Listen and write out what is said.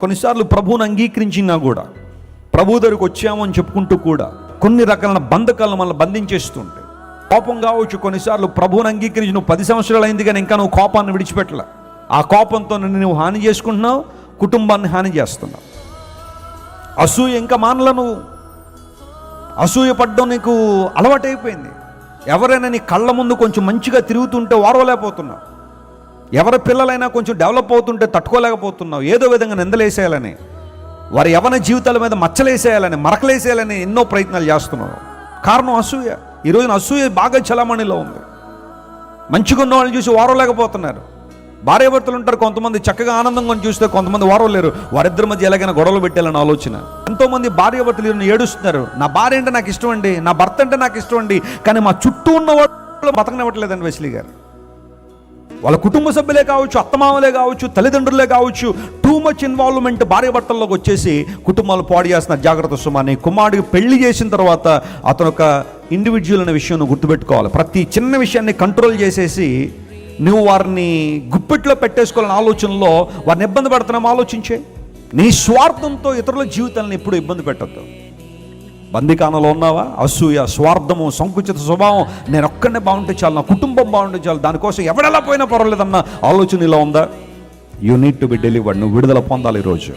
కొన్నిసార్లు ప్రభువుని అంగీకరించినా కూడా, ప్రభు దగ్గరికి వచ్చామని చెప్పుకుంటూ కూడా కొన్ని రకాలైన బంధకాలను మనల్ని బంధించేస్తుంటాయి. కోపం కావచ్చు. కొన్నిసార్లు ప్రభువుని అంగీకరించి నువ్వు 10 సంవత్సరాలు అయింది కానీ ఇంకా నువ్వు కోపాన్ని విడిచిపెట్టలే. ఆ కోపంతో నువ్వు హాని చేసుకుంటున్నావు, కుటుంబాన్ని హాని చేస్తున్నావు. అసూయ ఇంకా మానలా. నువ్వు అసూయ పడ్డం నీకు అలవాటైపోయింది. ఎవరైనా నీ కళ్ళ ముందు కొంచెం మంచిగా తిరుగుతుంటే ఓర్వలేకపోతున్నావు. ఎవరి పిల్లలైనా కొంచెం డెవలప్ అవుతుంటే తట్టుకోలేకపోతున్నావు. ఏదో విధంగా నిందలేసేయాలని, వారి యవ్వన జీవితాల మీద మచ్చలేసేయాలని, మరకలేసేయాలని ఎన్నో ప్రయత్నాలు చేస్తున్నావు. కారణం అసూయ. ఈ రోజున అసూయ బాగా చలామణిలో ఉంది. మంచిగా ఉన్న వాళ్ళని చూసి ఓర్వలేకపోతున్నారు. భార్యాభర్తలు ఉంటారు, కొంతమంది చక్కగా ఆనందంగా చూస్తే కొంతమంది ఓర్వలేరు. వారిద్దరి మధ్య ఎలాగైనా గొడవలు పెట్టాలని ఆలోచన. ఎంతోమంది భార్యాభర్తలు ఏడుస్తున్నారు, నా భార్య అంటే నాకు ఇష్టం అండి, నా భర్త అంటే నాకు ఇష్టం అండి, కానీ మా చుట్టూ ఉన్న వాళ్ళు బతకనివ్వట్లేదండి. వెస్లీ గారు వాళ్ళ కుటుంబ సభ్యులే కావచ్చు, అత్తమామలే కావచ్చు, తల్లిదండ్రులే కావచ్చు, టూ మచ్ ఇన్వాల్వ్మెంట్ భార్యాభర్తల్లోకి వచ్చేసి కుటుంబాలు పాడు చేస్తున్నారు. జాగ్రత్త సుమాని. కుమారుడికి పెళ్లి చేసిన తర్వాత అతను ఒక ఇండివిజువల్ అనే విషయం నువ్వు గుర్తుపెట్టుకోవాలి. ప్రతి చిన్న విషయాన్ని కంట్రోల్ చేసేసి నువ్వు వారిని గుప్పెట్లో పెట్టేసుకోవాలని ఆలోచనలో వారిని ఇబ్బంది పెడుతున్నాము. ఆలోచించే. నీ స్వార్థంతో ఇతరుల జీవితాలను ఎప్పుడు ఇబ్బంది పెట్టద్దు. బందికానలో ఉన్నావా? అసూయ, స్వార్థము, సంకుచిత స్వభావం, నేను ఒక్కడనే బాగుంటే చాలు, నా కుటుంబం బాగుంటే చాలు, దానికోసం ఎవడెలా పోయినా పర్వాలేదన్న ఆలోచన ఇలా ఉందా? You need to be delivered. నువ్వు విడుదల పొందాలి ఈరోజు.